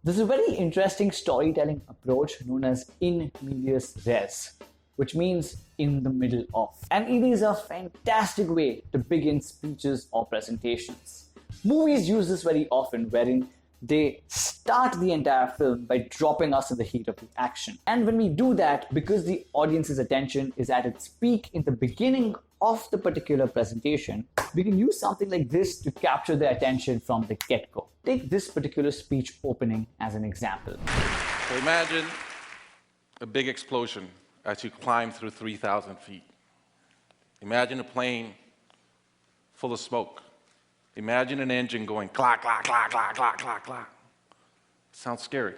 There's a very interesting storytelling approach known as in medias res, which means in the middle of. And it is a fantastic way to begin speeches or presentations. Movies use this very often, wherein they start the entire film by dropping us in the heat of the action. And when we do that, because the audience's attention is at its peak in the beginning of the particular presentation, we can use something like this to capture their attention from the get-go. Take this particular speech opening as an example. So imagine a big explosion as you climb through 3,000 feet. Imagine a plane full of smoke. Imagine an engine going clack, clack, clack, clack, clack, clack, clack. Sounds scary.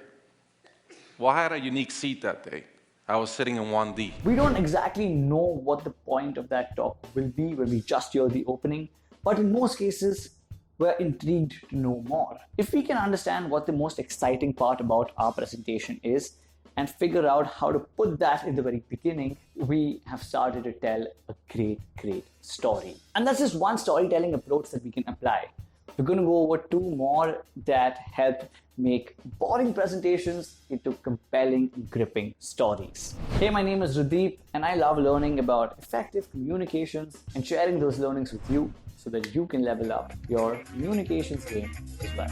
Well, I had a unique seat that day. I was sitting in 1D. We don't exactly know what the point of that talk will be when we just hear the opening, but in most cases, we're intrigued to know more. If we can understand what the most exciting part about our presentation is and figure out how to put that in the very beginning, we have started to tell a great story. And that's just one storytelling approach that we can apply. We're going to go over two more that help make boring presentations into compelling, gripping stories. Hey, my name is Rudeep, and I love learning about effective communications and sharing those learnings with you so that you can level up your communications game as well.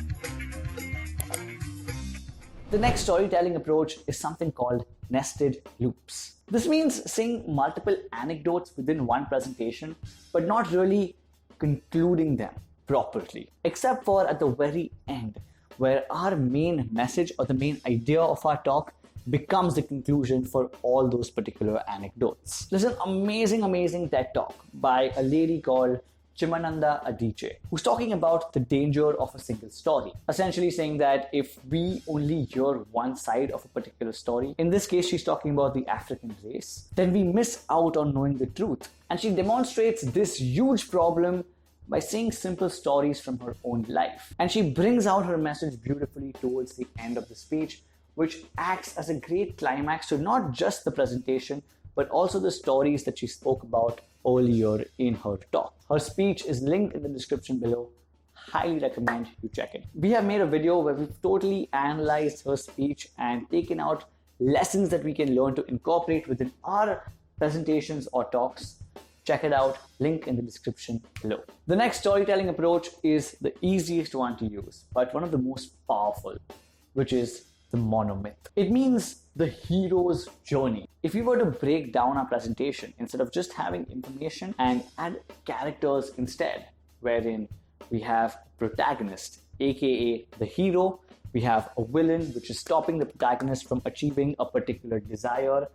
The next storytelling approach is something called nested loops. This means saying multiple anecdotes within one presentation, but not really concluding them properly, except for at the very end, where our main message or the main idea of our talk becomes the conclusion for all those particular anecdotes. There's an amazing TED talk by a lady called Chimananda Adichie, who's talking about the danger of a single story, essentially saying that if we only hear one side of a particular story, in this case she's talking about the African race, then we miss out on knowing the truth. And she demonstrates this huge problem by saying simple stories from her own life. And she brings out her message beautifully towards the end of the speech, which acts as a great climax to not just the presentation, but also the stories that she spoke about earlier in her talk. Her speech is linked in the description below. Highly recommend you check it. We have made a video where we've totally analyzed her speech and taken out lessons that we can learn to incorporate within our presentations or talks. Check it out, link in the description below. The next storytelling approach is the easiest one to use, but one of the most powerful, which is the monomyth. It means the hero's journey. If we were to break down our presentation, instead of just having information and add characters instead, wherein we have protagonist, aka the hero, we have a villain, which is stopping the protagonist from achieving a particular desire,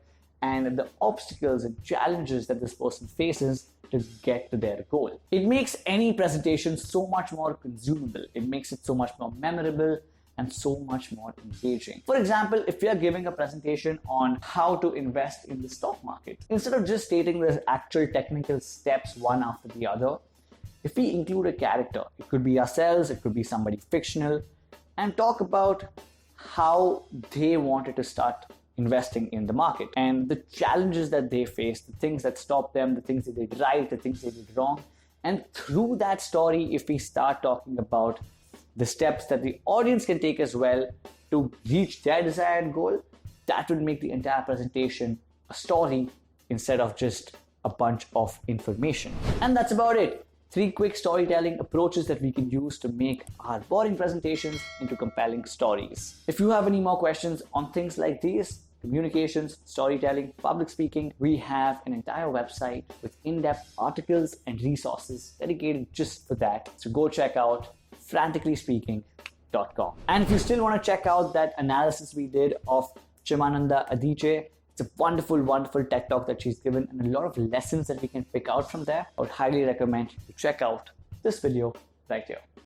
and the obstacles and challenges that this person faces to get to their goal. It makes any presentation so much more consumable. It makes it so much more memorable and so much more engaging. For example, if we are giving a presentation on how to invest in the stock market, instead of just stating the actual technical steps one after the other, if we include a character, it could be ourselves, it could be somebody fictional, and talk about how they wanted to start investing in the market and the challenges that they faced, the things that stopped them, the things they did right, the things they did wrong. And through that story, if we start talking about the steps that the audience can take as well to reach their desired goal, that would make the entire presentation a story instead of just a bunch of information. And that's about it. 3 quick storytelling approaches that we can use to make our boring presentations into compelling stories. If you have any more questions on things like these, communications, storytelling, public speaking, we have an entire website with in-depth articles and resources dedicated just for that. So go check out franticallyspeaking.com. And if you still want to check out that analysis we did of Chimananda Adichie, it's a wonderful TED talk that she's given and a lot of lessons that we can pick out from there. I would highly recommend you check out this video right here.